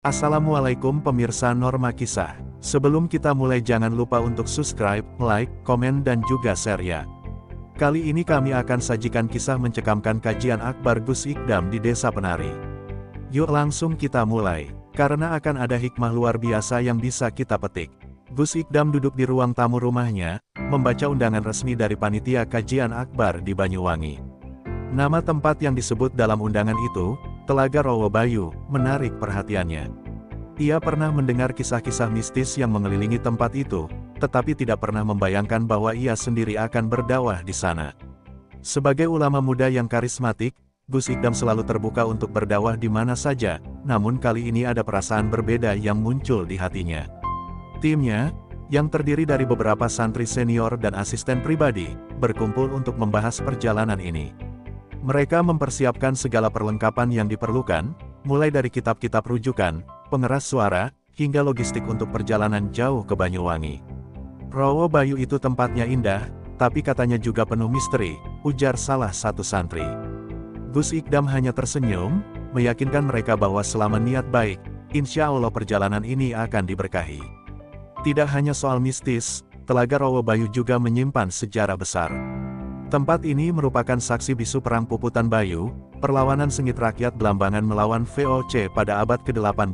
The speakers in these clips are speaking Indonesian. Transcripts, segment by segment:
Assalamualaikum pemirsa Norma Kisah. Sebelum kita mulai jangan lupa untuk subscribe, like, komen dan juga share ya. Kali ini kami akan sajikan kisah mencekamkan kajian akbar Gus Ikdam di Desa Penari. Yuk langsung kita mulai, karena akan ada hikmah luar biasa yang bisa kita petik. Gus Ikdam duduk di ruang tamu rumahnya, membaca undangan resmi dari panitia kajian akbar di Banyuwangi. Nama tempat yang disebut dalam undangan itu, Telaga Rowo Bayu, menarik perhatiannya. Ia pernah mendengar kisah-kisah mistis yang mengelilingi tempat itu, tetapi tidak pernah membayangkan bahwa ia sendiri akan berdakwah di sana. Sebagai ulama muda yang karismatik, Gus Ikdam selalu terbuka untuk berdakwah di mana saja, namun kali ini ada perasaan berbeda yang muncul di hatinya. Timnya, yang terdiri dari beberapa santri senior dan asisten pribadi, berkumpul untuk membahas perjalanan ini. Mereka mempersiapkan segala perlengkapan yang diperlukan, mulai dari kitab-kitab rujukan, pengeras suara, hingga logistik untuk perjalanan jauh ke Banyuwangi. Rowo Bayu itu tempatnya indah, tapi katanya juga penuh misteri, ujar salah satu santri. Gus Ikdam hanya tersenyum, meyakinkan mereka bahwa selama niat baik, insya Allah perjalanan ini akan diberkahi. Tidak hanya soal mistis, Telaga Rowo Bayu juga menyimpan sejarah besar. Tempat ini merupakan saksi bisu Perang Puputan Bayu, perlawanan sengit rakyat Belambangan melawan VOC pada abad ke-18.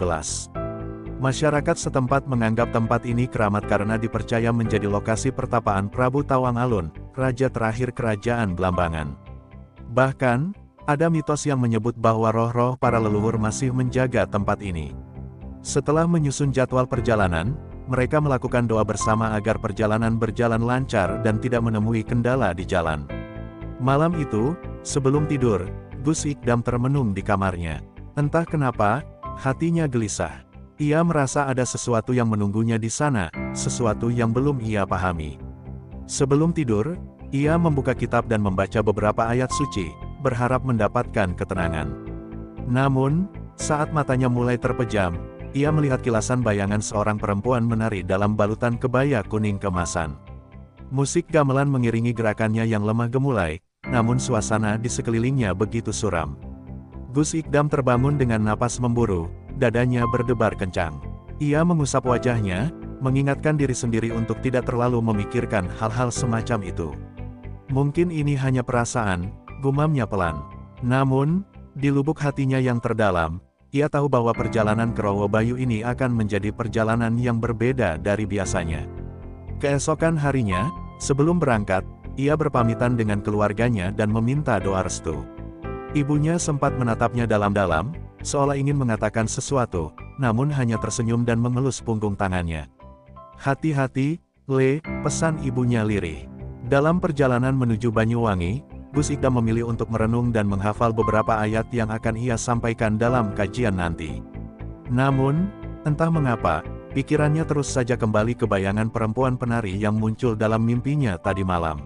Masyarakat setempat menganggap tempat ini keramat karena dipercaya menjadi lokasi pertapaan Prabu Tawang Alun, raja terakhir kerajaan Belambangan. Bahkan, ada mitos yang menyebut bahwa roh-roh para leluhur masih menjaga tempat ini. Setelah menyusun jadwal perjalanan, mereka melakukan doa bersama agar perjalanan berjalan lancar dan tidak menemui kendala di jalan. Malam itu, sebelum tidur, Gus Ikdam termenung di kamarnya. Entah kenapa, hatinya gelisah. Ia merasa ada sesuatu yang menunggunya di sana, sesuatu yang belum ia pahami. Sebelum tidur, ia membuka kitab dan membaca beberapa ayat suci, berharap mendapatkan ketenangan. Namun, saat matanya mulai terpejam, ia melihat kilasan bayangan seorang perempuan menari dalam balutan kebaya kuning kemasan. Musik gamelan mengiringi gerakannya yang lemah gemulai, namun suasana di sekelilingnya begitu suram. Gus Ikdam terbangun dengan napas memburu, dadanya berdebar kencang. Ia mengusap wajahnya, mengingatkan diri sendiri untuk tidak terlalu memikirkan hal-hal semacam itu. Mungkin ini hanya perasaan, gumamnya pelan. Namun, di lubuk hatinya yang terdalam, ia tahu bahwa perjalanan ke Rowo Bayu ini akan menjadi perjalanan yang berbeda dari biasanya. Keesokan harinya, sebelum berangkat, ia berpamitan dengan keluarganya dan meminta doa restu. Ibunya sempat menatapnya dalam-dalam, seolah ingin mengatakan sesuatu, namun hanya tersenyum dan mengelus punggung tangannya. "Hati-hati, Le," pesan ibunya lirih. Dalam perjalanan menuju Banyuwangi, Gus Ikdam memilih untuk merenung dan menghafal beberapa ayat yang akan ia sampaikan dalam kajian nanti. Namun, entah mengapa, pikirannya terus saja kembali ke bayangan perempuan penari yang muncul dalam mimpinya tadi malam.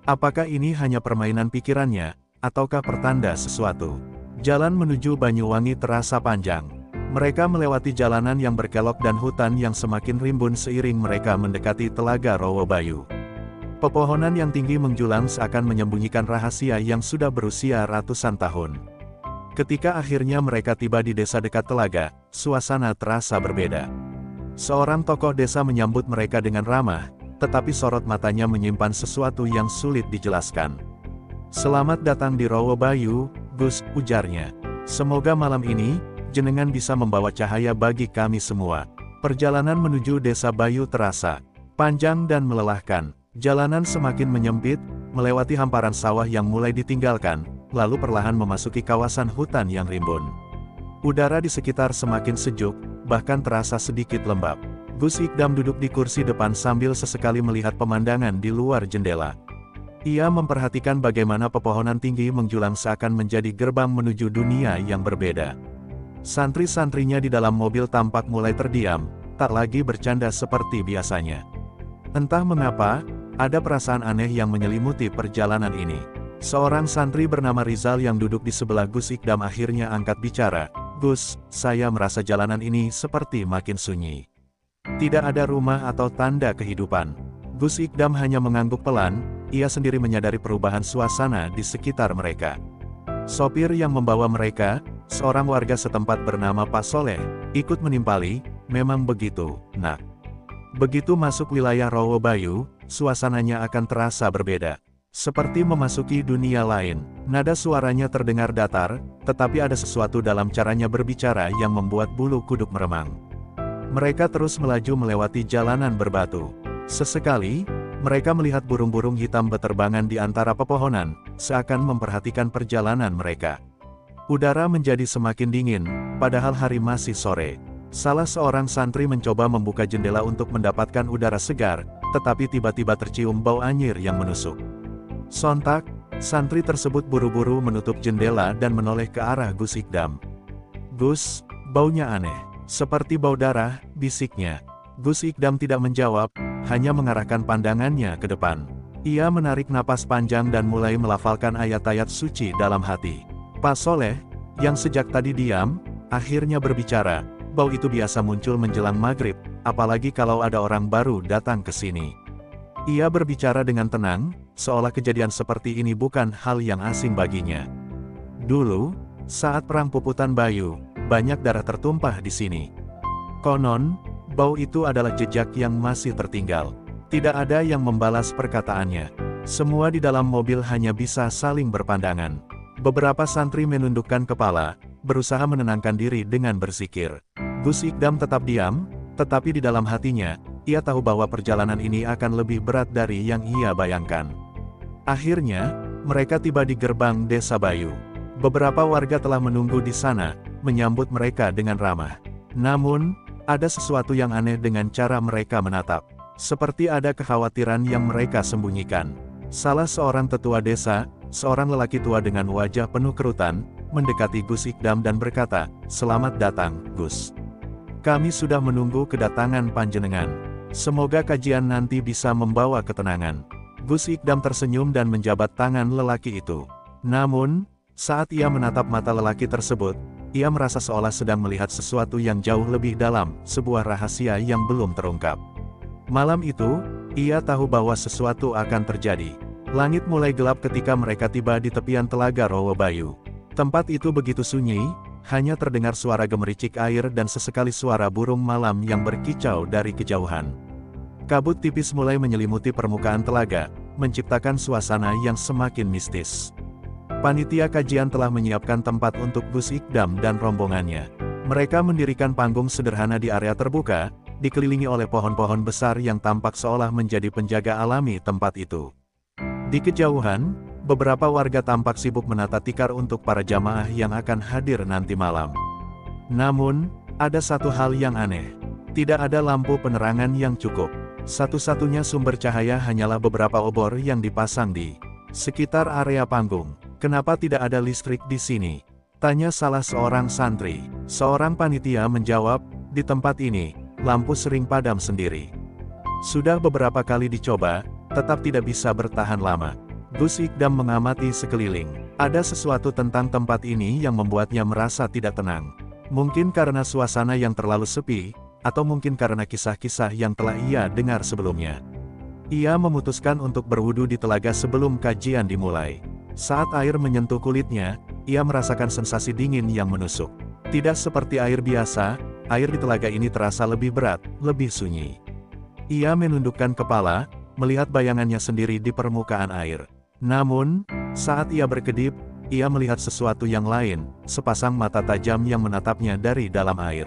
Apakah ini hanya permainan pikirannya, ataukah pertanda sesuatu? Jalan menuju Banyuwangi terasa panjang. Mereka melewati jalanan yang berkelok dan hutan yang semakin rimbun seiring mereka mendekati Telaga Rowo Bayu. Pepohonan yang tinggi menjulang seakan menyembunyikan rahasia yang sudah berusia ratusan tahun. Ketika akhirnya mereka tiba di desa dekat telaga, suasana terasa berbeda. Seorang tokoh desa menyambut mereka dengan ramah, tetapi sorot matanya menyimpan sesuatu yang sulit dijelaskan. "Selamat datang di Rowo Bayu, Gus," ujarnya. "Semoga malam ini, jenengan bisa membawa cahaya bagi kami semua." Perjalanan menuju desa Bayu terasa panjang dan melelahkan. Jalanan semakin menyempit, melewati hamparan sawah yang mulai ditinggalkan, lalu perlahan memasuki kawasan hutan yang rimbun. Udara di sekitar semakin sejuk, bahkan terasa sedikit lembab. Gus Ikdam duduk di kursi depan sambil sesekali melihat pemandangan di luar jendela. Ia memperhatikan bagaimana pepohonan tinggi menjulang seakan menjadi gerbang menuju dunia yang berbeda. Santri-santrinya di dalam mobil tampak mulai terdiam, tak lagi bercanda seperti biasanya. Entah mengapa, ada perasaan aneh yang menyelimuti perjalanan ini. Seorang santri bernama Rizal yang duduk di sebelah Gus Ikdam akhirnya angkat bicara. "Gus, saya merasa jalanan ini seperti makin sunyi. Tidak ada rumah atau tanda kehidupan." Gus Ikdam hanya mengangguk pelan, ia sendiri menyadari perubahan suasana di sekitar mereka. Sopir yang membawa mereka, seorang warga setempat bernama Pak Soleh, ikut menimpali, memang begitu, nak. Begitu masuk wilayah Rawabayu, suasananya akan terasa berbeda. Seperti memasuki dunia lain, nada suaranya terdengar datar, tetapi ada sesuatu dalam caranya berbicara yang membuat bulu kuduk meremang. Mereka terus melaju melewati jalanan berbatu. Sesekali, mereka melihat burung-burung hitam beterbangan di antara pepohonan, seakan memperhatikan perjalanan mereka. Udara menjadi semakin dingin, padahal hari masih sore. Salah seorang santri mencoba membuka jendela untuk mendapatkan udara segar, tetapi tiba-tiba tercium bau anyir yang menusuk. Sontak, santri tersebut buru-buru menutup jendela dan menoleh ke arah Gus Ikdam. "Gus, baunya aneh. Seperti bau darah," bisiknya. Gus Ikdam tidak menjawab, hanya mengarahkan pandangannya ke depan. Ia menarik napas panjang dan mulai melafalkan ayat-ayat suci dalam hati. Pak Soleh, yang sejak tadi diam, akhirnya berbicara. "Bau itu biasa muncul menjelang maghrib, apalagi kalau ada orang baru datang ke sini." Ia berbicara dengan tenang, seolah kejadian seperti ini bukan hal yang asing baginya. "Dulu, saat Perang Puputan Bayu, banyak darah tertumpah di sini. Konon, bau itu adalah jejak yang masih tertinggal." Tidak ada yang membalas perkataannya. Semua di dalam mobil hanya bisa saling berpandangan. Beberapa santri menundukkan kepala, berusaha menenangkan diri dengan berzikir. Gus Ikdam tetap diam, tetapi di dalam hatinya, ia tahu bahwa perjalanan ini akan lebih berat dari yang ia bayangkan. Akhirnya, mereka tiba di gerbang Desa Bayu. Beberapa warga telah menunggu di sana, menyambut mereka dengan ramah. Namun, ada sesuatu yang aneh dengan cara mereka menatap. Seperti ada kekhawatiran yang mereka sembunyikan. Salah seorang tetua desa, seorang lelaki tua dengan wajah penuh kerutan, mendekati Gus Ikdam dan berkata, "Selamat datang, Gus. Kami sudah menunggu kedatangan panjenengan. Semoga kajian nanti bisa membawa ketenangan." Gus Ikdam tersenyum dan menjabat tangan lelaki itu. Namun, saat ia menatap mata lelaki tersebut, ia merasa seolah sedang melihat sesuatu yang jauh lebih dalam, sebuah rahasia yang belum terungkap. Malam itu, ia tahu bahwa sesuatu akan terjadi. Langit mulai gelap ketika mereka tiba di tepian telaga Rawabayu. Tempat itu begitu sunyi, hanya terdengar suara gemericik air dan sesekali suara burung malam yang berkicau dari kejauhan. Kabut tipis mulai menyelimuti permukaan telaga, menciptakan suasana yang semakin mistis. Panitia kajian telah menyiapkan tempat untuk Gus Ikdam dan rombongannya. Mereka mendirikan panggung sederhana di area terbuka, dikelilingi oleh pohon-pohon besar yang tampak seolah menjadi penjaga alami tempat itu. Di kejauhan, beberapa warga tampak sibuk menata tikar untuk para jamaah yang akan hadir nanti malam. Namun, ada satu hal yang aneh. Tidak ada lampu penerangan yang cukup. Satu-satunya sumber cahaya hanyalah beberapa obor yang dipasang di sekitar area panggung. "Kenapa tidak ada listrik di sini?" tanya salah seorang santri. Seorang panitia menjawab, "Di tempat ini, lampu sering padam sendiri. Sudah beberapa kali dicoba, tetap tidak bisa bertahan lama." Gus Ikdam mengamati sekeliling. Ada sesuatu tentang tempat ini yang membuatnya merasa tidak tenang. Mungkin karena suasana yang terlalu sepi, atau mungkin karena kisah-kisah yang telah ia dengar sebelumnya. Ia memutuskan untuk berwudu di telaga sebelum kajian dimulai. Saat air menyentuh kulitnya, ia merasakan sensasi dingin yang menusuk. Tidak seperti air biasa, air di telaga ini terasa lebih berat, lebih sunyi. Ia menundukkan kepala, melihat bayangannya sendiri di permukaan air. Namun, saat ia berkedip, ia melihat sesuatu yang lain, sepasang mata tajam yang menatapnya dari dalam air.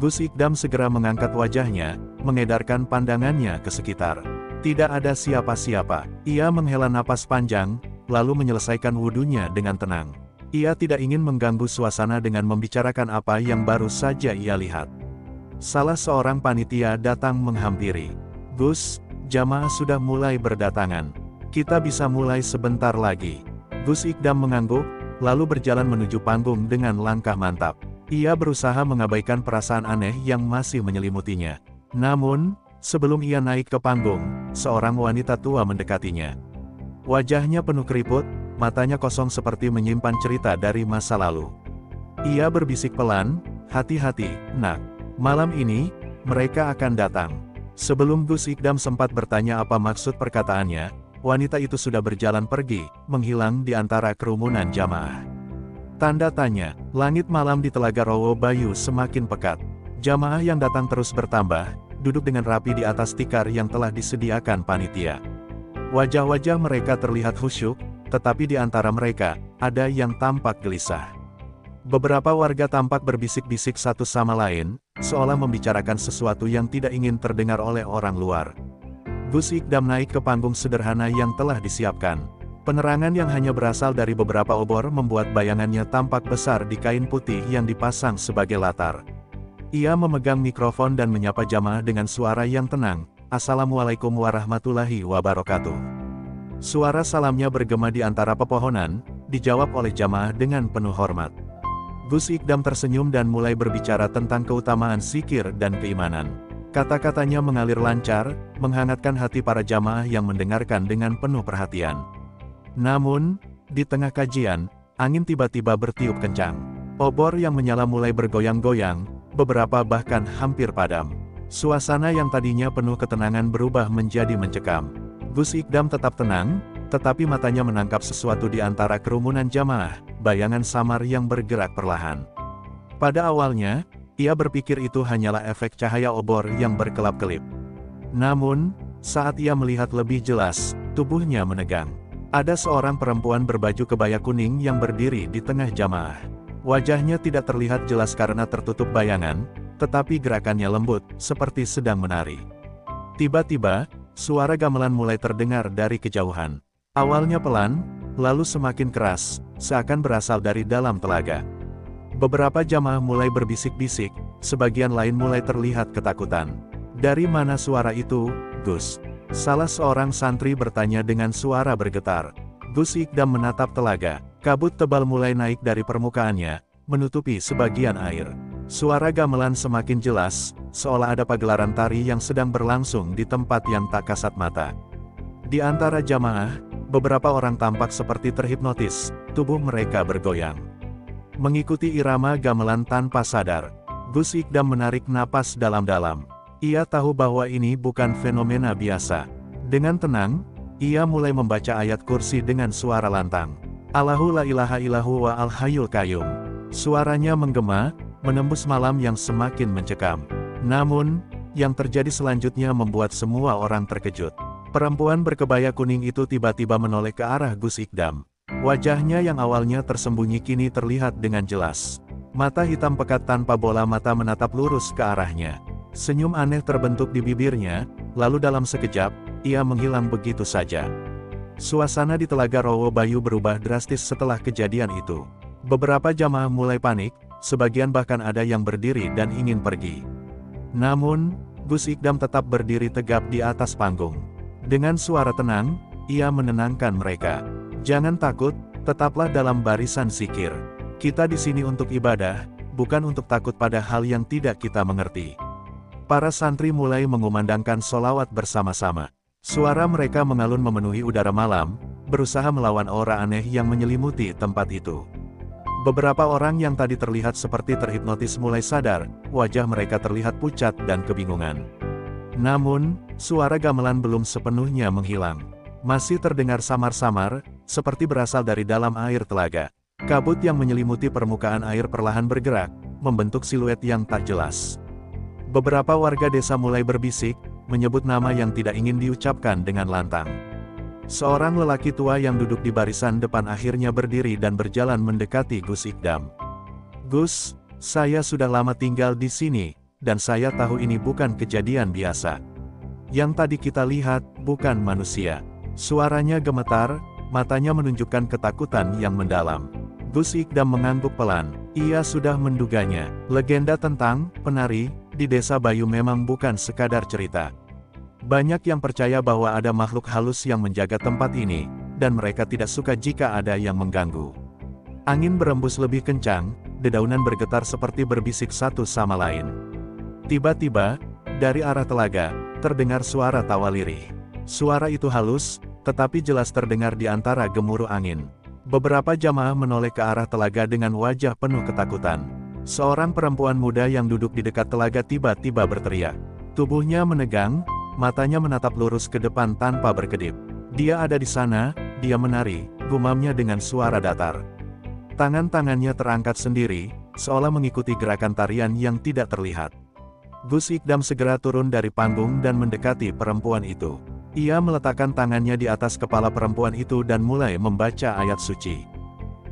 Gus Ikdam segera mengangkat wajahnya, mengedarkan pandangannya ke sekitar. Tidak ada siapa-siapa. Ia menghela napas panjang, lalu menyelesaikan wudunya dengan tenang. Ia tidak ingin mengganggu suasana dengan membicarakan apa yang baru saja ia lihat. Salah seorang panitia datang menghampiri. "Gus, jamaah sudah mulai berdatangan. Kita bisa mulai sebentar lagi." Gus Ikdam mengangguk, lalu berjalan menuju panggung dengan langkah mantap. Ia berusaha mengabaikan perasaan aneh yang masih menyelimutinya. Namun, sebelum ia naik ke panggung, seorang wanita tua mendekatinya. Wajahnya penuh keriput, matanya kosong seperti menyimpan cerita dari masa lalu. Ia berbisik pelan, "Hati-hati, nak. Malam ini, mereka akan datang." Sebelum Gus Ikdam sempat bertanya apa maksud perkataannya, wanita itu sudah berjalan pergi, menghilang di antara kerumunan jamaah. Tanda tanya, langit malam di Telaga Rowo Bayu semakin pekat. Jamaah yang datang terus bertambah, duduk dengan rapi di atas tikar yang telah disediakan panitia. Wajah-wajah mereka terlihat khusyuk, tetapi di antara mereka, ada yang tampak gelisah. Beberapa warga tampak berbisik-bisik satu sama lain, seolah membicarakan sesuatu yang tidak ingin terdengar oleh orang luar. Gus Ikdam naik ke panggung sederhana yang telah disiapkan. Penerangan yang hanya berasal dari beberapa obor membuat bayangannya tampak besar di kain putih yang dipasang sebagai latar. Ia memegang mikrofon dan menyapa jamaah dengan suara yang tenang, "Assalamualaikum warahmatullahi wabarakatuh." Suara salamnya bergema di antara pepohonan, dijawab oleh jamaah dengan penuh hormat. Gus Ikdam tersenyum dan mulai berbicara tentang keutamaan zikir dan keimanan. Kata-katanya mengalir lancar, menghangatkan hati para jamaah yang mendengarkan dengan penuh perhatian. Namun, di tengah kajian, angin tiba-tiba bertiup kencang. Obor yang menyala mulai bergoyang-goyang, beberapa bahkan hampir padam. Suasana yang tadinya penuh ketenangan berubah menjadi mencekam. Gus Ikdam tetap tenang, tetapi matanya menangkap sesuatu di antara kerumunan jamaah, bayangan samar yang bergerak perlahan. Pada awalnya, ia berpikir itu hanyalah efek cahaya obor yang berkelap-kelip. Namun, saat ia melihat lebih jelas, tubuhnya menegang. Ada seorang perempuan berbaju kebaya kuning yang berdiri di tengah jamaah. Wajahnya tidak terlihat jelas karena tertutup bayangan, tetapi gerakannya lembut, seperti sedang menari. Tiba-tiba, suara gamelan mulai terdengar dari kejauhan. Awalnya pelan, lalu semakin keras, seakan berasal dari dalam telaga. Beberapa jamaah mulai berbisik-bisik, sebagian lain mulai terlihat ketakutan. "Dari mana suara itu, Gus?" salah seorang santri bertanya dengan suara bergetar. Gus Ikdam menatap telaga, kabut tebal mulai naik dari permukaannya, menutupi sebagian air. Suara gamelan semakin jelas, seolah ada pagelaran tari yang sedang berlangsung di tempat yang tak kasat mata. Di antara jamaah, beberapa orang tampak seperti terhipnotis, tubuh mereka bergoyang. Mengikuti irama gamelan tanpa sadar, Gus Ikdam menarik napas dalam-dalam. Ia tahu bahwa ini bukan fenomena biasa. Dengan tenang, ia mulai membaca ayat kursi dengan suara lantang. "Allahu la ilaha illahu wa al-hayyul qayyum." Suaranya menggema, menembus malam yang semakin mencekam. Namun, yang terjadi selanjutnya membuat semua orang terkejut. Perempuan berkebaya kuning itu tiba-tiba menoleh ke arah Gus Ikdam. Wajahnya yang awalnya tersembunyi kini terlihat dengan jelas. Mata hitam pekat tanpa bola mata menatap lurus ke arahnya. Senyum aneh terbentuk di bibirnya, lalu dalam sekejap, ia menghilang begitu saja. Suasana di Telaga Rowo Bayu berubah drastis setelah kejadian itu. Beberapa jamaah mulai panik, sebagian bahkan ada yang berdiri dan ingin pergi. Namun, Gus Ikdam tetap berdiri tegap di atas panggung. Dengan suara tenang, ia menenangkan mereka. "Jangan takut, tetaplah dalam barisan zikir. Kita di sini untuk ibadah, bukan untuk takut pada hal yang tidak kita mengerti." Para santri mulai mengumandangkan sholawat bersama-sama. Suara mereka mengalun memenuhi udara malam, berusaha melawan aura aneh yang menyelimuti tempat itu. Beberapa orang yang tadi terlihat seperti terhipnotis mulai sadar, wajah mereka terlihat pucat dan kebingungan. Namun, suara gamelan belum sepenuhnya menghilang. Masih terdengar samar-samar, seperti berasal dari dalam air telaga. Kabut yang menyelimuti permukaan air perlahan bergerak, membentuk siluet yang tak jelas. Beberapa warga desa mulai berbisik, menyebut nama yang tidak ingin diucapkan dengan lantang. Seorang lelaki tua yang duduk di barisan depan akhirnya berdiri dan berjalan mendekati Gus Ikdam. "Gus, saya sudah lama tinggal di sini, dan saya tahu ini bukan kejadian biasa. Yang tadi kita lihat, bukan manusia." Suaranya gemetar, matanya menunjukkan ketakutan yang mendalam. Gus Ikdam mengangguk pelan. Ia sudah menduganya. Legenda tentang penari di desa Bayu memang bukan sekadar cerita. Banyak yang percaya bahwa ada makhluk halus yang menjaga tempat ini, dan mereka tidak suka jika ada yang mengganggu. Angin berembus lebih kencang, dedaunan bergetar seperti berbisik satu sama lain. Tiba-tiba, dari arah telaga, terdengar suara tawa lirih. Suara itu halus, tetapi jelas terdengar di antara gemuruh angin. Beberapa jamaah menoleh ke arah telaga dengan wajah penuh ketakutan. Seorang perempuan muda yang duduk di dekat telaga tiba-tiba berteriak. Tubuhnya menegang, matanya menatap lurus ke depan tanpa berkedip. "Dia ada di sana, dia menari," gumamnya dengan suara datar. Tangan-tangannya terangkat sendiri, seolah mengikuti gerakan tarian yang tidak terlihat. Gus Ikdam segera turun dari panggung dan mendekati perempuan itu. Ia meletakkan tangannya di atas kepala perempuan itu dan mulai membaca ayat suci.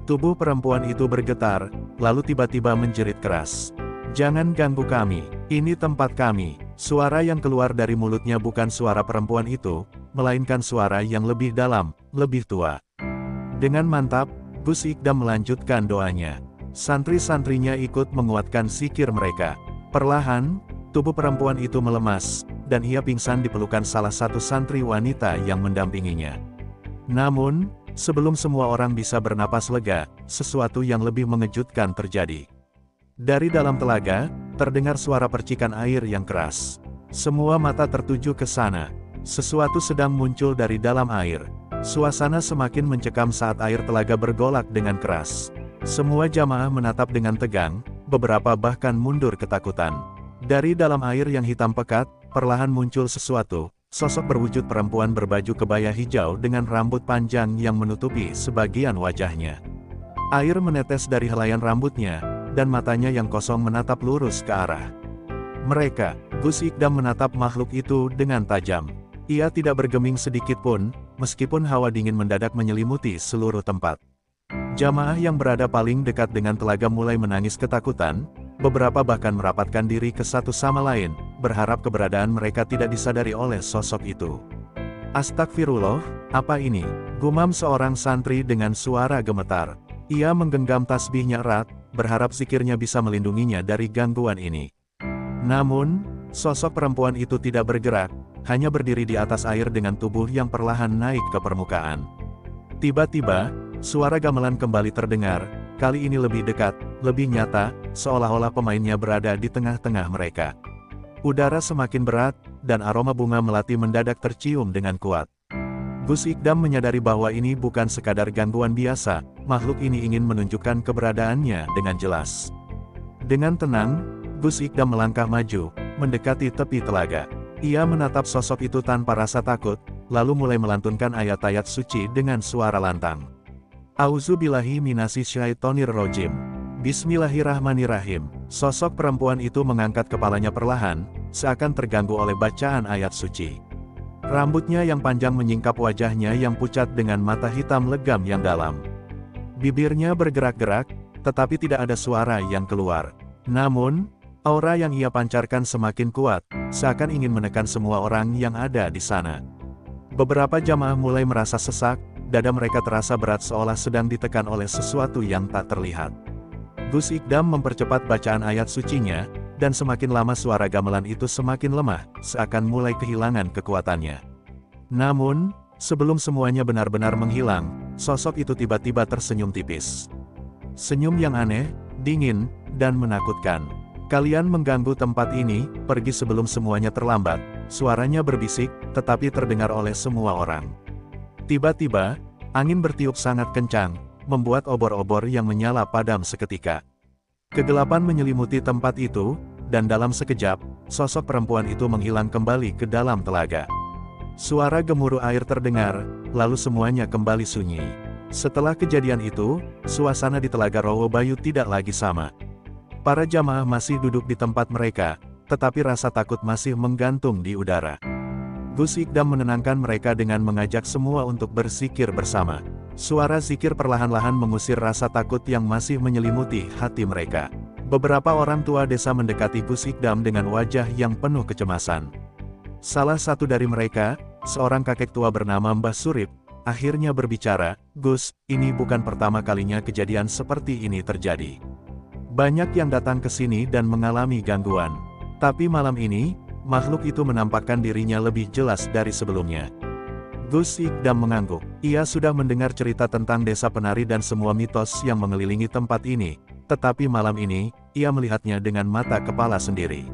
Tubuh perempuan itu bergetar, lalu tiba-tiba menjerit keras. "Jangan ganggu kami, ini tempat kami." Suara yang keluar dari mulutnya bukan suara perempuan itu, melainkan suara yang lebih dalam, lebih tua. Dengan mantap, Gus Ikdam melanjutkan doanya. Santri-santrinya ikut menguatkan zikir mereka. Perlahan, tubuh perempuan itu melemas, dan ia pingsan di pelukan salah satu santri wanita yang mendampinginya. Namun, sebelum semua orang bisa bernapas lega, sesuatu yang lebih mengejutkan terjadi. Dari dalam telaga, terdengar suara percikan air yang keras. Semua mata tertuju ke sana. Sesuatu sedang muncul dari dalam air. Suasana semakin mencekam saat air telaga bergolak dengan keras. Semua jamaah menatap dengan tegang, beberapa bahkan mundur ketakutan. Dari dalam air yang hitam pekat, perlahan muncul sesuatu, sosok berwujud perempuan berbaju kebaya hijau dengan rambut panjang yang menutupi sebagian wajahnya. Air menetes dari helaian rambutnya, dan matanya yang kosong menatap lurus ke arah mereka. Gus Ikdam menatap makhluk itu dengan tajam. Ia tidak bergeming sedikit pun, meskipun hawa dingin mendadak menyelimuti seluruh tempat. Jamaah yang berada paling dekat dengan telaga mulai menangis ketakutan, beberapa bahkan merapatkan diri ke satu sama lain, berharap keberadaan mereka tidak disadari oleh sosok itu. "Astagfirullah, apa ini?" gumam seorang santri dengan suara gemetar. Ia menggenggam tasbihnya erat, berharap zikirnya bisa melindunginya dari gangguan ini. Namun, sosok perempuan itu tidak bergerak, hanya berdiri di atas air dengan tubuh yang perlahan naik ke permukaan. Tiba-tiba, suara gamelan kembali terdengar, kali ini lebih dekat, lebih nyata, seolah-olah pemainnya berada di tengah-tengah mereka. Udara semakin berat, dan aroma bunga melati mendadak tercium dengan kuat. Gus Ikdam menyadari bahwa ini bukan sekadar gangguan biasa, makhluk ini ingin menunjukkan keberadaannya dengan jelas. Dengan tenang, Gus Ikdam melangkah maju, mendekati tepi telaga. Ia menatap sosok itu tanpa rasa takut, lalu mulai melantunkan ayat-ayat suci dengan suara lantang. Auzubillahi minasyaitonir rajim. Bismillahirrahmanirrahim. Sosok perempuan itu mengangkat kepalanya perlahan, seakan terganggu oleh bacaan ayat suci. Rambutnya yang panjang menyingkap wajahnya yang pucat dengan mata hitam legam yang dalam. Bibirnya bergerak-gerak, tetapi tidak ada suara yang keluar. Namun, aura yang ia pancarkan semakin kuat, seakan ingin menekan semua orang yang ada di sana. Beberapa jamaah mulai merasa sesak, dada mereka terasa berat seolah sedang ditekan oleh sesuatu yang tak terlihat. Gus Ikdam mempercepat bacaan ayat sucinya, dan semakin lama suara gamelan itu semakin lemah, seakan mulai kehilangan kekuatannya. Namun, sebelum semuanya benar-benar menghilang, sosok itu tiba-tiba tersenyum tipis. Senyum yang aneh, dingin, dan menakutkan. "Kalian mengganggu tempat ini, pergi sebelum semuanya terlambat." Suaranya berbisik, tetapi terdengar oleh semua orang. Tiba-tiba, angin bertiup sangat kencang, membuat obor-obor yang menyala padam seketika. Kegelapan menyelimuti tempat itu, dan dalam sekejap, sosok perempuan itu menghilang kembali ke dalam telaga. Suara gemuruh air terdengar, lalu semuanya kembali sunyi. Setelah kejadian itu, suasana di Telaga Rawabayu tidak lagi sama. Para jamaah masih duduk di tempat mereka, tetapi rasa takut masih menggantung di udara. Gus Ikdam menenangkan mereka dengan mengajak semua untuk berzikir bersama. Suara zikir perlahan-lahan mengusir rasa takut yang masih menyelimuti hati mereka. Beberapa orang tua desa mendekati Gus Ikdam dengan wajah yang penuh kecemasan. Salah satu dari mereka, seorang kakek tua bernama Mbah Surip, akhirnya berbicara, "Gus, ini bukan pertama kalinya kejadian seperti ini terjadi. Banyak yang datang ke sini dan mengalami gangguan. Tapi malam ini, makhluk itu menampakkan dirinya lebih jelas dari sebelumnya." Gus Ikdam mengangguk. Ia sudah mendengar cerita tentang desa penari dan semua mitos yang mengelilingi tempat ini, tetapi malam ini, ia melihatnya dengan mata kepala sendiri.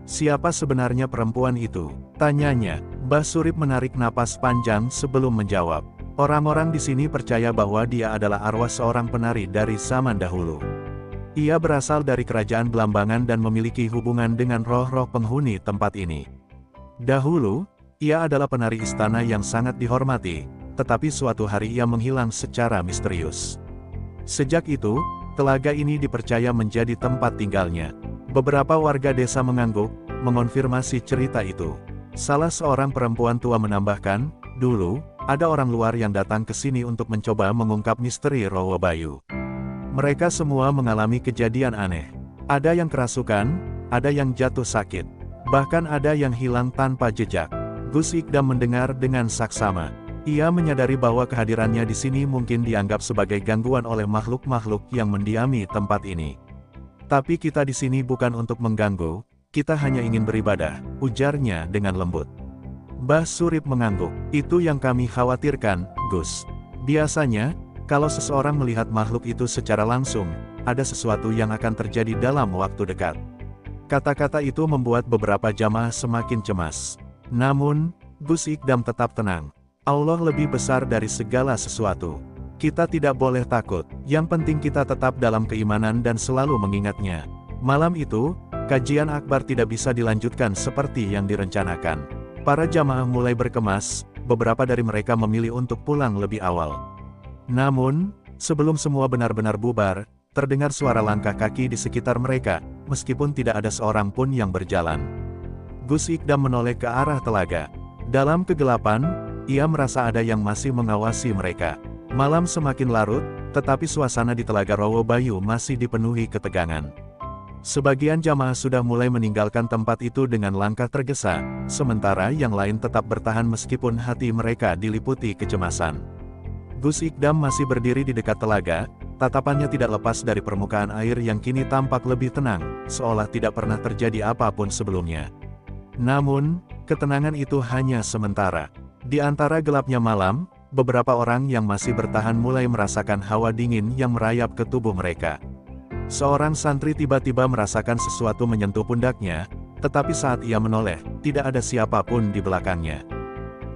"Siapa sebenarnya perempuan itu?" tanyanya. Mbah Surip menarik napas panjang sebelum menjawab. "Orang-orang di sini percaya bahwa dia adalah arwah seorang penari dari zaman dahulu. Ia berasal dari kerajaan Belambangan dan memiliki hubungan dengan roh-roh penghuni tempat ini. Dahulu, ia adalah penari istana yang sangat dihormati, tetapi suatu hari ia menghilang secara misterius. Sejak itu, telaga ini dipercaya menjadi tempat tinggalnya. Beberapa warga desa mengangguk, mengonfirmasi cerita itu. Salah seorang perempuan tua menambahkan, dulu, ada orang luar yang datang ke sini untuk mencoba mengungkap misteri Rowo Bayu. Mereka semua mengalami kejadian aneh. Ada yang kerasukan, ada yang jatuh sakit. Bahkan ada yang hilang tanpa jejak. Gus Ikdam mendengar dengan saksama. Ia menyadari bahwa kehadirannya di sini mungkin dianggap sebagai gangguan oleh makhluk-makhluk yang mendiami tempat ini. Tapi kita di sini bukan untuk mengganggu, kita hanya ingin beribadah, ujarnya dengan lembut. Mbah Surip mengangguk. Itu yang kami khawatirkan, Gus. Biasanya, kalau seseorang melihat makhluk itu secara langsung, ada sesuatu yang akan terjadi dalam waktu dekat. Kata-kata itu membuat beberapa jamaah semakin cemas. Namun, Gus Ikdam tetap tenang. Allah lebih besar dari segala sesuatu. Kita tidak boleh takut, yang penting kita tetap dalam keimanan dan selalu mengingatnya. Malam itu, kajian akbar tidak bisa dilanjutkan seperti yang direncanakan. Para jamaah mulai berkemas, beberapa dari mereka memilih untuk pulang lebih awal. Namun, sebelum semua benar-benar bubar, terdengar suara langkah kaki di sekitar mereka, meskipun tidak ada seorang pun yang berjalan. Gus Ikdam menoleh ke arah telaga. Dalam kegelapan, ia merasa ada yang masih mengawasi mereka. Malam semakin larut, tetapi suasana di Telaga Rowo Bayu masih dipenuhi ketegangan. Sebagian jamaah sudah mulai meninggalkan tempat itu dengan langkah tergesa, sementara yang lain tetap bertahan meskipun hati mereka diliputi kecemasan. Gus Ikdam masih berdiri di dekat telaga, tatapannya tidak lepas dari permukaan air yang kini tampak lebih tenang, seolah tidak pernah terjadi apapun sebelumnya. Namun, ketenangan itu hanya sementara. Di antara gelapnya malam, beberapa orang yang masih bertahan mulai merasakan hawa dingin yang merayap ke tubuh mereka. Seorang santri tiba-tiba merasakan sesuatu menyentuh pundaknya, tetapi saat ia menoleh, tidak ada siapapun di belakangnya.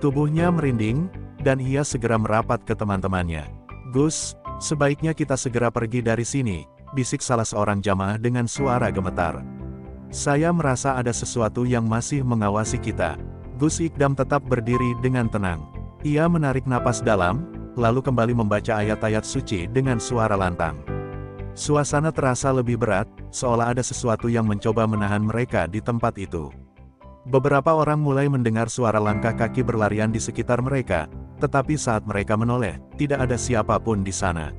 Tubuhnya merinding, dan ia segera merapat ke teman-temannya. Gus, sebaiknya kita segera pergi dari sini, bisik salah seorang jamaah dengan suara gemetar. Saya merasa ada sesuatu yang masih mengawasi kita. Gus Ikdam tetap berdiri dengan tenang. Ia menarik napas dalam, lalu kembali membaca ayat-ayat suci dengan suara lantang. Suasana terasa lebih berat, seolah ada sesuatu yang mencoba menahan mereka di tempat itu. Beberapa orang mulai mendengar suara langkah kaki berlarian di sekitar mereka, tetapi saat mereka menoleh, tidak ada siapapun di sana.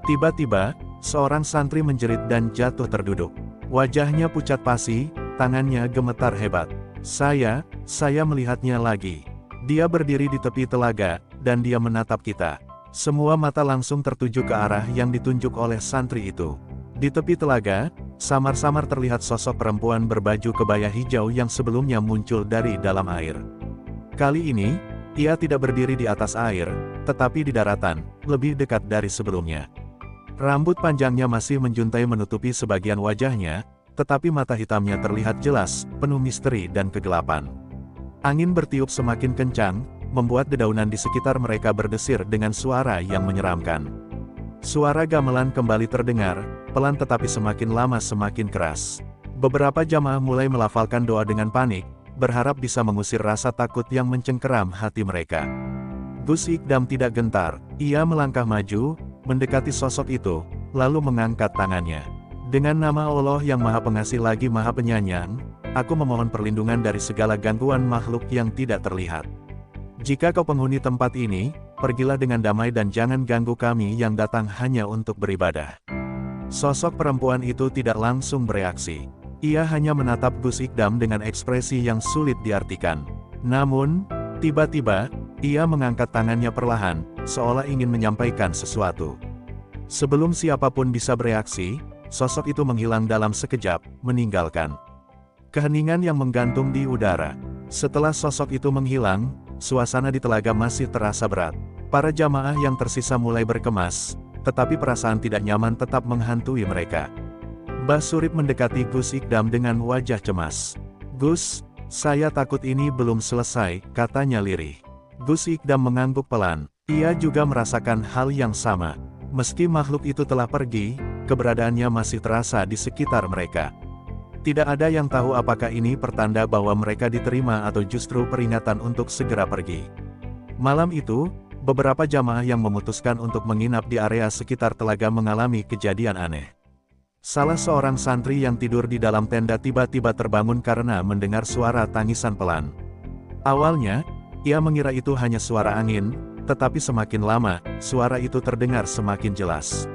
Tiba-tiba, seorang santri menjerit dan jatuh terduduk. Wajahnya pucat pasi, tangannya gemetar hebat. Saya melihatnya lagi. Dia berdiri di tepi telaga, dan dia menatap kita. Semua mata langsung tertuju ke arah yang ditunjuk oleh santri itu. Di tepi telaga, samar-samar terlihat sosok perempuan berbaju kebaya hijau yang sebelumnya muncul dari dalam air. Kali ini, ia tidak berdiri di atas air, tetapi di daratan, lebih dekat dari sebelumnya. Rambut panjangnya masih menjuntai menutupi sebagian wajahnya, tetapi mata hitamnya terlihat jelas, penuh misteri dan kegelapan. Angin bertiup semakin kencang, membuat dedaunan di sekitar mereka berdesir dengan suara yang menyeramkan. Suara gamelan kembali terdengar, pelan tetapi semakin lama semakin keras. Beberapa jamaah mulai melafalkan doa dengan panik, berharap bisa mengusir rasa takut yang mencengkeram hati mereka. Gus Ikdam tidak gentar, ia melangkah maju, mendekati sosok itu, lalu mengangkat tangannya. Dengan nama Allah yang Maha Pengasih lagi Maha Penyayang, aku memohon perlindungan dari segala gangguan makhluk yang tidak terlihat. Jika kau penghuni tempat ini, pergilah dengan damai dan jangan ganggu kami yang datang hanya untuk beribadah. Sosok perempuan itu tidak langsung bereaksi. Ia hanya menatap Gus Ikdam dengan ekspresi yang sulit diartikan. Namun, tiba-tiba, ia mengangkat tangannya perlahan, seolah ingin menyampaikan sesuatu. Sebelum siapapun bisa bereaksi, sosok itu menghilang dalam sekejap, meninggalkan keheningan yang menggantung di udara. Setelah sosok itu menghilang, suasana di telaga masih terasa berat. Para jamaah yang tersisa mulai berkemas, tetapi perasaan tidak nyaman tetap menghantui mereka. Mbah Surip mendekati Gus Ikdam dengan wajah cemas. "Gus, saya takut ini belum selesai," katanya lirih. Gus Ikdam mengangguk pelan. Ia juga merasakan hal yang sama. Meski makhluk itu telah pergi, keberadaannya masih terasa di sekitar mereka. Tidak ada yang tahu apakah ini pertanda bahwa mereka diterima atau justru peringatan untuk segera pergi. Malam itu, beberapa jamaah yang memutuskan untuk menginap di area sekitar telaga mengalami kejadian aneh. Salah seorang santri yang tidur di dalam tenda tiba-tiba terbangun karena mendengar suara tangisan pelan. Awalnya, ia mengira itu hanya suara angin, tetapi semakin lama, suara itu terdengar semakin jelas.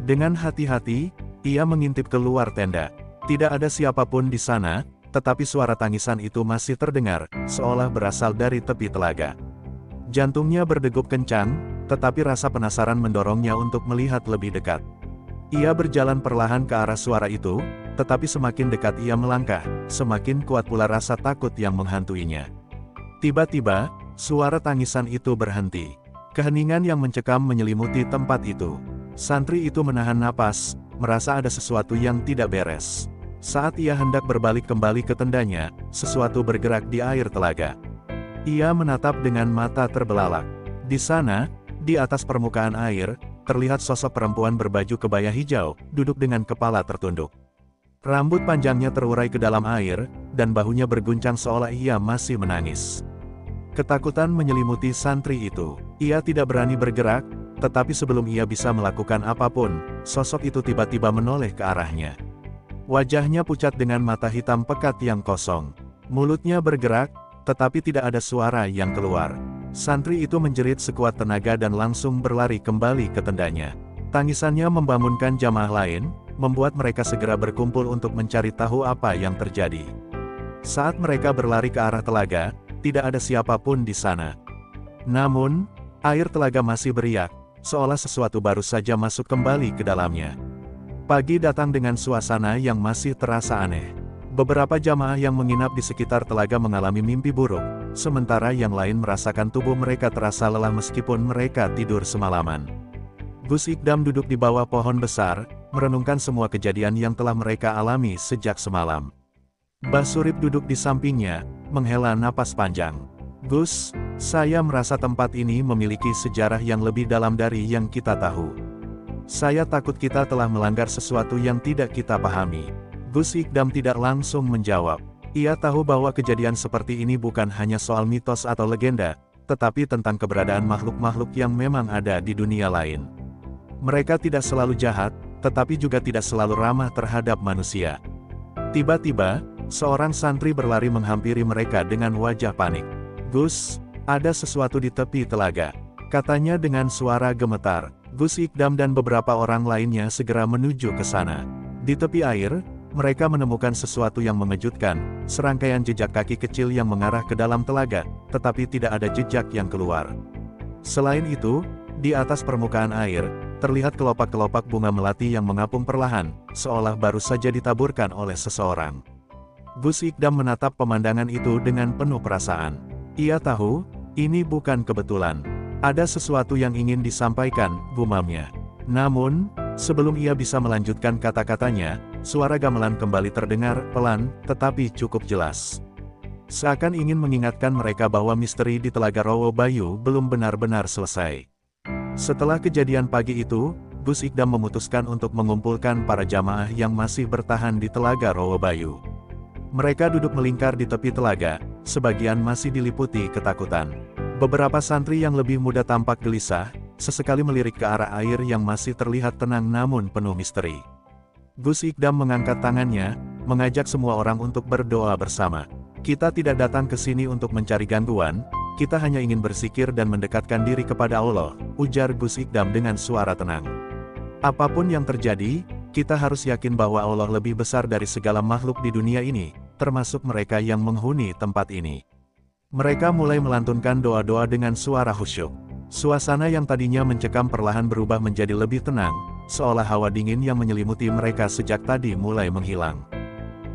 Dengan hati-hati, ia mengintip keluar tenda. Tidak ada siapapun di sana, tetapi suara tangisan itu masih terdengar, seolah berasal dari tepi telaga. Jantungnya berdegup kencang, tetapi rasa penasaran mendorongnya untuk melihat lebih dekat. Ia berjalan perlahan ke arah suara itu, tetapi semakin dekat ia melangkah, semakin kuat pula rasa takut yang menghantuinya. Tiba-tiba, suara tangisan itu berhenti. Keheningan yang mencekam menyelimuti tempat itu. Santri itu menahan napas, merasa ada sesuatu yang tidak beres. Saat ia hendak berbalik kembali ke tendanya, sesuatu bergerak di air telaga. Ia menatap dengan mata terbelalak. Di sana, di atas permukaan air, terlihat sosok perempuan berbaju kebaya hijau, duduk dengan kepala tertunduk. Rambut panjangnya terurai ke dalam air, dan bahunya berguncang seolah ia masih menangis. Ketakutan menyelimuti santri itu. Ia tidak berani bergerak, tetapi sebelum ia bisa melakukan apapun, sosok itu tiba-tiba menoleh ke arahnya. Wajahnya pucat dengan mata hitam pekat yang kosong. Mulutnya bergerak, tetapi tidak ada suara yang keluar. Santri itu menjerit sekuat tenaga dan langsung berlari kembali ke tendanya. Tangisannya membangunkan jamaah lain, membuat mereka segera berkumpul untuk mencari tahu apa yang terjadi. Saat mereka berlari ke arah telaga, tidak ada siapapun di sana. Namun, air telaga masih beriak, seolah sesuatu baru saja masuk kembali ke dalamnya. Pagi datang dengan suasana yang masih terasa aneh. Beberapa jamaah yang menginap di sekitar telaga mengalami mimpi buruk, sementara yang lain merasakan tubuh mereka terasa lelah meskipun mereka tidur semalaman. Gus Ikdam duduk di bawah pohon besar, merenungkan semua kejadian yang telah mereka alami sejak semalam. Mbah Surip duduk di sampingnya, menghela napas panjang. Gus, saya merasa tempat ini memiliki sejarah yang lebih dalam dari yang kita tahu. Saya takut kita telah melanggar sesuatu yang tidak kita pahami. Gus Ikdam tidak langsung menjawab. Ia tahu bahwa kejadian seperti ini bukan hanya soal mitos atau legenda, tetapi tentang keberadaan makhluk-makhluk yang memang ada di dunia lain. Mereka tidak selalu jahat, tetapi juga tidak selalu ramah terhadap manusia. Tiba-tiba, seorang santri berlari menghampiri mereka dengan wajah panik. Gus, ada sesuatu di tepi telaga, katanya dengan suara gemetar. Gus Ikdam dan beberapa orang lainnya segera menuju ke sana. Di tepi air, mereka menemukan sesuatu yang mengejutkan, serangkaian jejak kaki kecil yang mengarah ke dalam telaga, tetapi tidak ada jejak yang keluar. Selain itu, di atas permukaan air, terlihat kelopak-kelopak bunga melati yang mengapung perlahan, seolah baru saja ditaburkan oleh seseorang. Gus Ikdam menatap pemandangan itu dengan penuh perasaan. Ia tahu, ini bukan kebetulan. Ada sesuatu yang ingin disampaikan, gumamnya. Namun, sebelum ia bisa melanjutkan kata-katanya, suara gamelan kembali terdengar, pelan, tetapi cukup jelas. Seakan ingin mengingatkan mereka bahwa misteri di Telaga Rowo Bayu belum benar-benar selesai. Setelah kejadian pagi itu, Gus Ikdam memutuskan untuk mengumpulkan para jamaah yang masih bertahan di Telaga Rowo Bayu. Mereka duduk melingkar di tepi telaga, sebagian masih diliputi ketakutan. Beberapa santri yang lebih muda tampak gelisah, sesekali melirik ke arah air yang masih terlihat tenang namun penuh misteri. Gus Ikdam mengangkat tangannya, mengajak semua orang untuk berdoa bersama. Kita tidak datang ke sini untuk mencari gangguan, kita hanya ingin berzikir dan mendekatkan diri kepada Allah, ujar Gus Ikdam dengan suara tenang. Apapun yang terjadi, kita harus yakin bahwa Allah lebih besar dari segala makhluk di dunia ini, termasuk mereka yang menghuni tempat ini. Mereka mulai melantunkan doa-doa dengan suara khusyuk. Suasana yang tadinya mencekam perlahan berubah menjadi lebih tenang, seolah hawa dingin yang menyelimuti mereka sejak tadi mulai menghilang.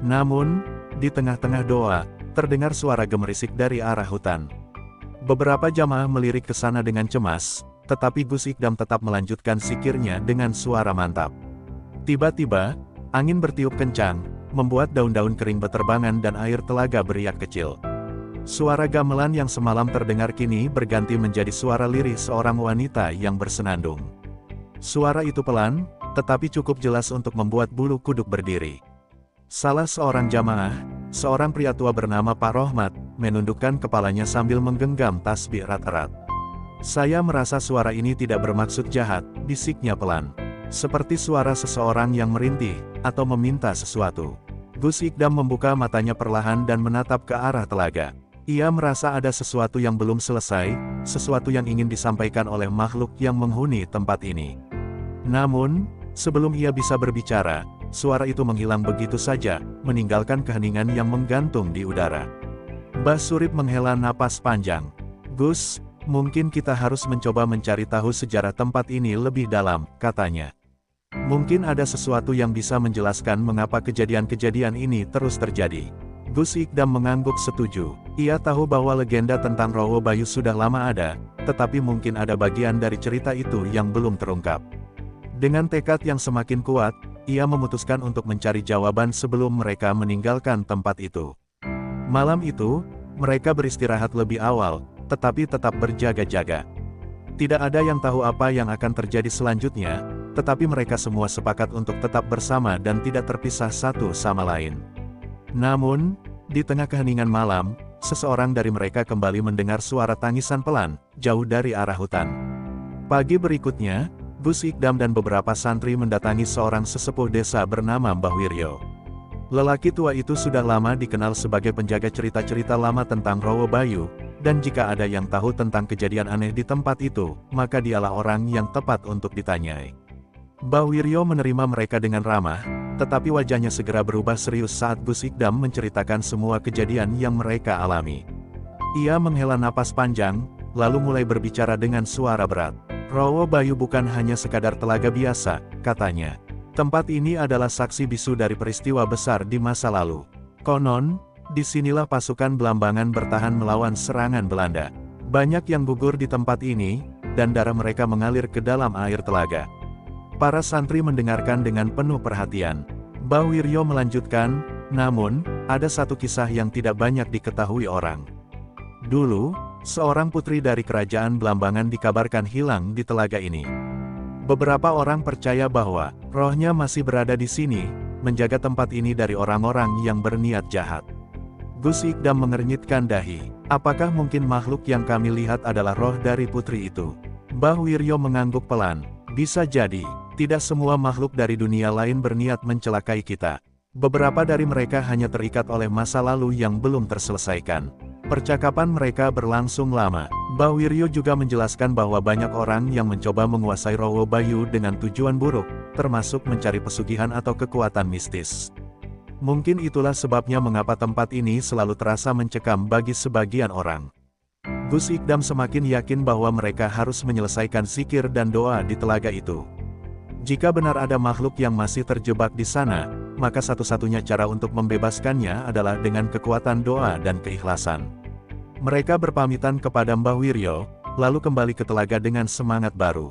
Namun, di tengah-tengah doa, terdengar suara gemerisik dari arah hutan. Beberapa jamaah melirik ke sana dengan cemas, tetapi Gus Ikdam tetap melanjutkan zikirnya dengan suara mantap. Tiba-tiba, angin bertiup kencang, membuat daun-daun kering beterbangan dan air telaga beriak kecil. Suara gamelan yang semalam terdengar kini berganti menjadi suara lirih seorang wanita yang bersenandung. Suara itu pelan, tetapi cukup jelas untuk membuat bulu kuduk berdiri. Salah seorang jamaah, seorang pria tua bernama Pak Rohmat, menundukkan kepalanya sambil menggenggam tasbih erat-erat. Saya merasa suara ini tidak bermaksud jahat, bisiknya pelan. Seperti suara seseorang yang merintih, atau meminta sesuatu. Gus Ikdam membuka matanya perlahan dan menatap ke arah telaga. Ia merasa ada sesuatu yang belum selesai, sesuatu yang ingin disampaikan oleh makhluk yang menghuni tempat ini. Namun, sebelum ia bisa berbicara, suara itu menghilang begitu saja, meninggalkan keheningan yang menggantung di udara. Mbah Surip menghela napas panjang. "Gus, mungkin kita harus mencoba mencari tahu sejarah tempat ini lebih dalam," katanya. "Mungkin ada sesuatu yang bisa menjelaskan mengapa kejadian-kejadian ini terus terjadi." Gus Ikdam mengangguk setuju. Ia tahu bahwa legenda tentang Rowo Bayu sudah lama ada, tetapi mungkin ada bagian dari cerita itu yang belum terungkap. Dengan tekad yang semakin kuat, ia memutuskan untuk mencari jawaban sebelum mereka meninggalkan tempat itu. Malam itu, mereka beristirahat lebih awal, tetapi tetap berjaga-jaga. Tidak ada yang tahu apa yang akan terjadi selanjutnya, tetapi mereka semua sepakat untuk tetap bersama dan tidak terpisah satu sama lain. Namun, di tengah keheningan malam, seseorang dari mereka kembali mendengar suara tangisan pelan, jauh dari arah hutan. Pagi berikutnya, Gus Ikdam dan beberapa santri mendatangi seorang sesepuh desa bernama Mbah Wiryo. Lelaki tua itu sudah lama dikenal sebagai penjaga cerita-cerita lama tentang Rowo Bayu, dan jika ada yang tahu tentang kejadian aneh di tempat itu, maka dialah orang yang tepat untuk ditanyai. Mbah Wiryo menerima mereka dengan ramah, tetapi wajahnya segera berubah serius saat Gus Ikdam menceritakan semua kejadian yang mereka alami. Ia menghela napas panjang, lalu mulai berbicara dengan suara berat. "Rowo Bayu bukan hanya sekadar telaga biasa," katanya. "Tempat ini adalah saksi bisu dari peristiwa besar di masa lalu. Konon, disinilah pasukan Belambangan bertahan melawan serangan Belanda. Banyak yang gugur di tempat ini, dan darah mereka mengalir ke dalam air telaga." Para santri mendengarkan dengan penuh perhatian. Mbah Wiryo melanjutkan, "Namun, ada satu kisah yang tidak banyak diketahui orang. Dulu, seorang putri dari kerajaan Belambangan dikabarkan hilang di telaga ini. Beberapa orang percaya bahwa rohnya masih berada di sini, menjaga tempat ini dari orang-orang yang berniat jahat." Gus Ikdam mengernyitkan dahi. "Apakah mungkin makhluk yang kami lihat adalah roh dari putri itu?" Mbah Wiryo mengangguk pelan. "Bisa jadi. Tidak semua makhluk dari dunia lain berniat mencelakai kita. Beberapa dari mereka hanya terikat oleh masa lalu yang belum terselesaikan." Percakapan mereka berlangsung lama. Mbah Wiryo juga menjelaskan bahwa banyak orang yang mencoba menguasai Rowo Bayu dengan tujuan buruk, termasuk mencari pesugihan atau kekuatan mistis. Mungkin itulah sebabnya mengapa tempat ini selalu terasa mencekam bagi sebagian orang. Gus Ikdam semakin yakin bahwa mereka harus menyelesaikan zikir dan doa di telaga itu. Jika benar ada makhluk yang masih terjebak di sana, maka satu-satunya cara untuk membebaskannya adalah dengan kekuatan doa dan keikhlasan. Mereka berpamitan kepada Mbah Wiryo, lalu kembali ke telaga dengan semangat baru.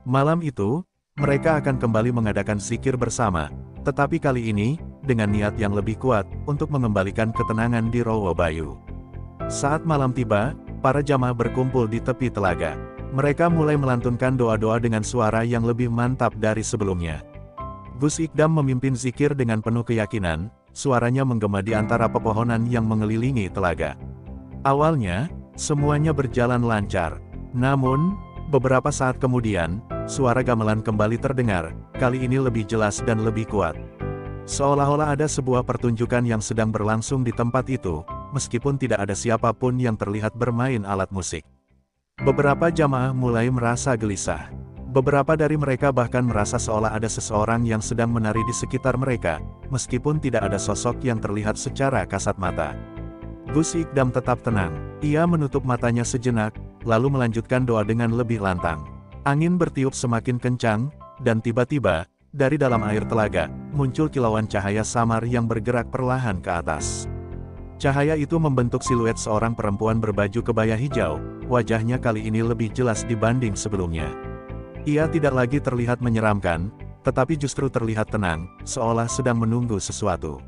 Malam itu, mereka akan kembali mengadakan zikir bersama, tetapi kali ini, dengan niat yang lebih kuat, untuk mengembalikan ketenangan di Rowo Bayu. Saat malam tiba, para jamaah berkumpul di tepi telaga. Mereka mulai melantunkan doa-doa dengan suara yang lebih mantap dari sebelumnya. Gus Ikdam memimpin zikir dengan penuh keyakinan, suaranya menggema di antara pepohonan yang mengelilingi telaga. Awalnya, semuanya berjalan lancar. Namun, beberapa saat kemudian, suara gamelan kembali terdengar, kali ini lebih jelas dan lebih kuat. Seolah-olah ada sebuah pertunjukan yang sedang berlangsung di tempat itu, meskipun tidak ada siapapun yang terlihat bermain alat musik. Beberapa jamaah mulai merasa gelisah. Beberapa dari mereka bahkan merasa seolah ada seseorang yang sedang menari di sekitar mereka, meskipun tidak ada sosok yang terlihat secara kasat mata. Gus Ikdam tetap tenang. Ia menutup matanya sejenak, lalu melanjutkan doa dengan lebih lantang. Angin bertiup semakin kencang, dan tiba-tiba, dari dalam air telaga, muncul kilauan cahaya samar yang bergerak perlahan ke atas. Cahaya itu membentuk siluet seorang perempuan berbaju kebaya hijau, wajahnya kali ini lebih jelas dibanding sebelumnya. Ia tidak lagi terlihat menyeramkan, tetapi justru terlihat tenang, seolah sedang menunggu sesuatu.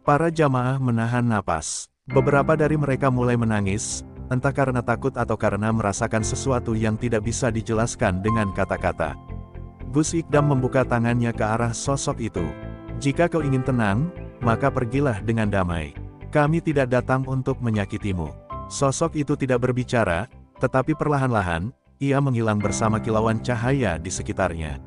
Para jamaah menahan napas. Beberapa dari mereka mulai menangis, entah karena takut atau karena merasakan sesuatu yang tidak bisa dijelaskan dengan kata-kata. Gus Ikdam membuka tangannya ke arah sosok itu. "Jika kau ingin tenang, maka pergilah dengan damai. Kami tidak datang untuk menyakitimu." Sosok itu tidak berbicara, tetapi perlahan-lahan, ia menghilang bersama kilauan cahaya di sekitarnya.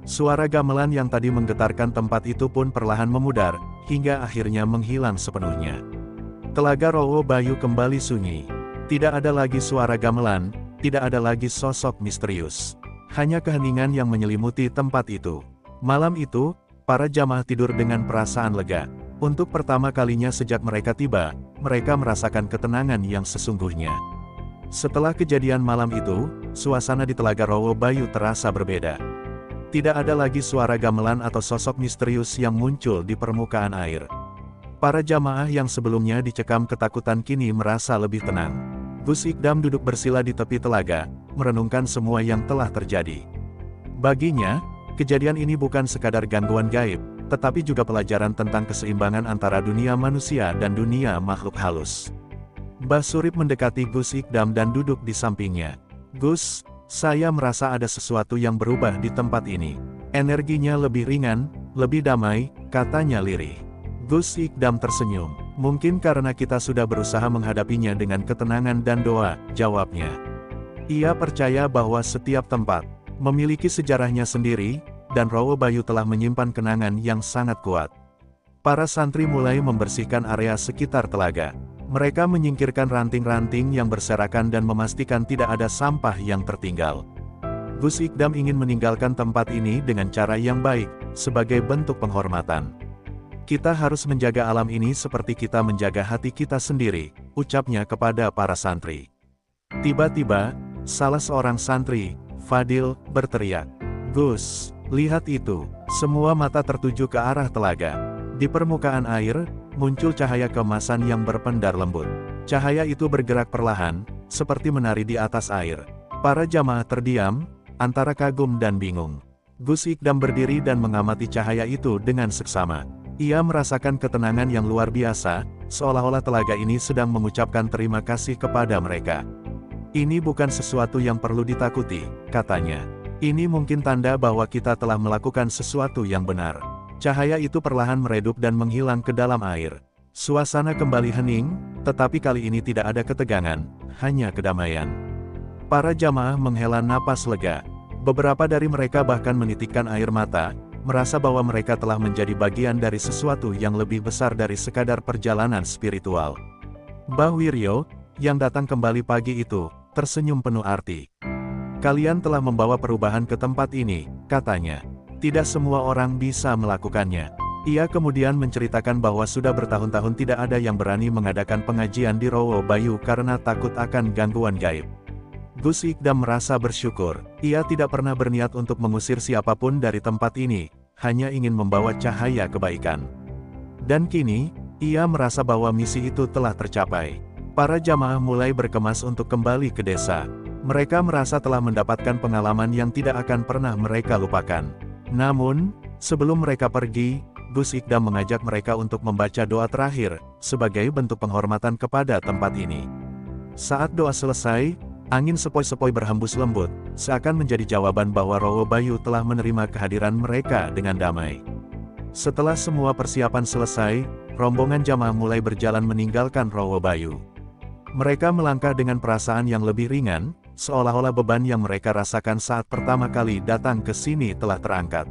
Suara gamelan yang tadi menggetarkan tempat itu pun perlahan memudar, hingga akhirnya menghilang sepenuhnya. Telaga Rowo Bayu kembali sunyi. Tidak ada lagi suara gamelan, tidak ada lagi sosok misterius. Hanya keheningan yang menyelimuti tempat itu. Malam itu, para jamaah tidur dengan perasaan lega. Untuk pertama kalinya sejak mereka tiba, mereka merasakan ketenangan yang sesungguhnya. Setelah kejadian malam itu, suasana di Telaga Rowo Bayu terasa berbeda. Tidak ada lagi suara gamelan atau sosok misterius yang muncul di permukaan air. Para jamaah yang sebelumnya dicekam ketakutan kini merasa lebih tenang. Gus Ikdam duduk bersila di tepi telaga, merenungkan semua yang telah terjadi. Baginya, kejadian ini bukan sekadar gangguan gaib, tetapi juga pelajaran tentang keseimbangan antara dunia manusia dan dunia makhluk halus. Mbah Surip mendekati Gus Ikdam dan duduk di sampingnya. "Gus, saya merasa ada sesuatu yang berubah di tempat ini. Energinya lebih ringan, lebih damai," katanya lirih. Gus Ikdam tersenyum. "Mungkin karena kita sudah berusaha menghadapinya dengan ketenangan dan doa," jawabnya. Ia percaya bahwa setiap tempat memiliki sejarahnya sendiri, dan Rowo Bayu telah menyimpan kenangan yang sangat kuat. Para santri mulai membersihkan area sekitar telaga. Mereka menyingkirkan ranting-ranting yang berserakan dan memastikan tidak ada sampah yang tertinggal. Gus Ikdam ingin meninggalkan tempat ini dengan cara yang baik, sebagai bentuk penghormatan. "Kita harus menjaga alam ini seperti kita menjaga hati kita sendiri," ucapnya kepada para santri. Tiba-tiba, salah seorang santri, Fadil, berteriak, "Gus, lihat itu!" Semua mata tertuju ke arah telaga. Di permukaan air, muncul cahaya keemasan yang berpendar lembut. Cahaya itu bergerak perlahan, seperti menari di atas air. Para jamaah terdiam, antara kagum dan bingung. Gus Ikdam berdiri dan mengamati cahaya itu dengan seksama. Ia merasakan ketenangan yang luar biasa, seolah-olah telaga ini sedang mengucapkan terima kasih kepada mereka. "Ini bukan sesuatu yang perlu ditakuti," katanya. "Ini mungkin tanda bahwa kita telah melakukan sesuatu yang benar." Cahaya itu perlahan meredup dan menghilang ke dalam air. Suasana kembali hening, tetapi kali ini tidak ada ketegangan, hanya kedamaian. Para jamaah menghela napas lega. Beberapa dari mereka bahkan menitikkan air mata, merasa bahwa mereka telah menjadi bagian dari sesuatu yang lebih besar dari sekadar perjalanan spiritual. Mbah Wiryo, yang datang kembali pagi itu, tersenyum penuh arti. "Kalian telah membawa perubahan ke tempat ini," katanya. "Tidak semua orang bisa melakukannya." Ia kemudian menceritakan bahwa sudah bertahun-tahun tidak ada yang berani mengadakan pengajian di Rowo Bayu karena takut akan gangguan gaib. Gus Ikdam merasa bersyukur. Ia tidak pernah berniat untuk mengusir siapapun dari tempat ini, hanya ingin membawa cahaya kebaikan. Dan kini, ia merasa bahwa misi itu telah tercapai. Para jamaah mulai berkemas untuk kembali ke desa. Mereka merasa telah mendapatkan pengalaman yang tidak akan pernah mereka lupakan. Namun, sebelum mereka pergi, Gus Ikdam mengajak mereka untuk membaca doa terakhir, sebagai bentuk penghormatan kepada tempat ini. Saat doa selesai, angin sepoi-sepoi berhembus lembut, seakan menjadi jawaban bahwa Rowo Bayu telah menerima kehadiran mereka dengan damai. Setelah semua persiapan selesai, rombongan jamaah mulai berjalan meninggalkan Rowo Bayu. Mereka melangkah dengan perasaan yang lebih ringan, seolah-olah beban yang mereka rasakan saat pertama kali datang ke sini telah terangkat.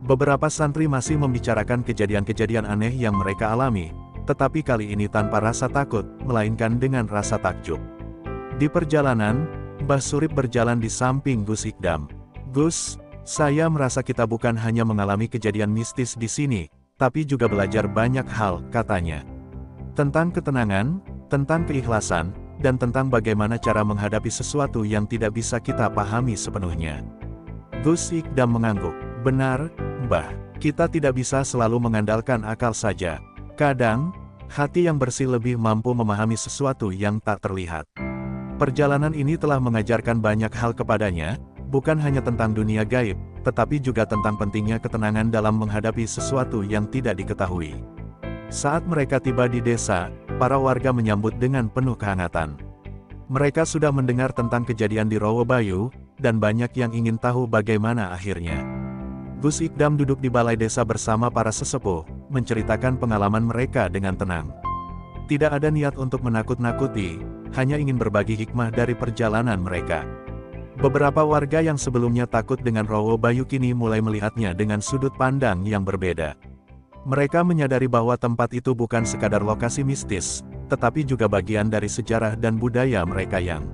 Beberapa santri masih membicarakan kejadian-kejadian aneh yang mereka alami, tetapi kali ini tanpa rasa takut, melainkan dengan rasa takjub. Di perjalanan, Mbah Surip berjalan di samping Gus Ikdam. "Gus, saya merasa kita bukan hanya mengalami kejadian mistis di sini, tapi juga belajar banyak hal," katanya. "Tentang ketenangan, tentang keikhlasan, dan tentang bagaimana cara menghadapi sesuatu yang tidak bisa kita pahami sepenuhnya." Gus Ikdam mengangguk. "Benar, Mbah. Kita tidak bisa selalu mengandalkan akal saja. Kadang, hati yang bersih lebih mampu memahami sesuatu yang tak terlihat." Perjalanan ini telah mengajarkan banyak hal kepadanya, bukan hanya tentang dunia gaib, tetapi juga tentang pentingnya ketenangan dalam menghadapi sesuatu yang tidak diketahui. Saat mereka tiba di desa, para warga menyambut dengan penuh kehangatan. Mereka sudah mendengar tentang kejadian di Rowo Bayu, dan banyak yang ingin tahu bagaimana akhirnya. Gus Ikdam duduk di balai desa bersama para sesepuh, menceritakan pengalaman mereka dengan tenang. Tidak ada niat untuk menakut-nakuti, hanya ingin berbagi hikmah dari perjalanan mereka. Beberapa warga yang sebelumnya takut dengan Rowo Bayu kini mulai melihatnya dengan sudut pandang yang berbeda. Mereka menyadari bahwa tempat itu bukan sekadar lokasi mistis, tetapi juga bagian dari sejarah dan budaya mereka yang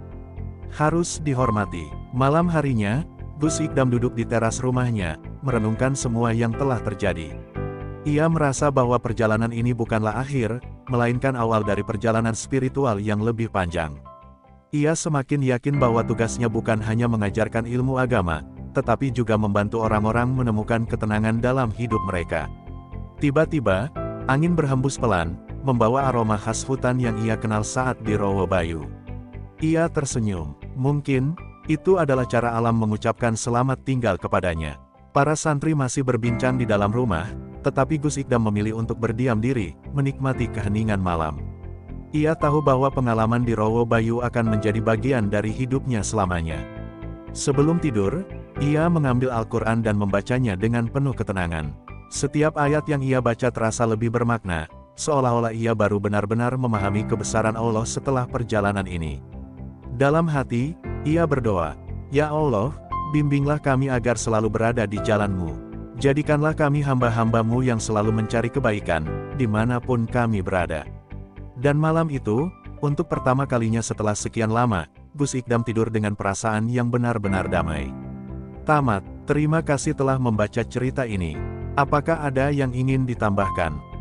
harus dihormati. Malam harinya, Gus Ikdam duduk di teras rumahnya, merenungkan semua yang telah terjadi. Ia merasa bahwa perjalanan ini bukanlah akhir, melainkan awal dari perjalanan spiritual yang lebih panjang. Ia semakin yakin bahwa tugasnya bukan hanya mengajarkan ilmu agama, tetapi juga membantu orang-orang menemukan ketenangan dalam hidup mereka. Tiba-tiba, angin berhembus pelan, membawa aroma khas hutan yang ia kenal saat di Rowo Bayu. Ia tersenyum. Mungkin, itu adalah cara alam mengucapkan selamat tinggal kepadanya. Para santri masih berbincang di dalam rumah, tetapi Gus Ikdam memilih untuk berdiam diri, menikmati keheningan malam. Ia tahu bahwa pengalaman di Rowo Bayu akan menjadi bagian dari hidupnya selamanya. Sebelum tidur, ia mengambil Al-Quran dan membacanya dengan penuh ketenangan. Setiap ayat yang ia baca terasa lebih bermakna, seolah-olah ia baru benar-benar memahami kebesaran Allah setelah perjalanan ini. Dalam hati, ia berdoa, "Ya Allah, bimbinglah kami agar selalu berada di jalan-Mu. Jadikanlah kami hamba-hamba-Mu yang selalu mencari kebaikan, dimanapun kami berada." Dan malam itu, untuk pertama kalinya setelah sekian lama, Gus Ikdam tidur dengan perasaan yang benar-benar damai. Tamat. Terima kasih telah membaca cerita ini. Apakah ada yang ingin ditambahkan?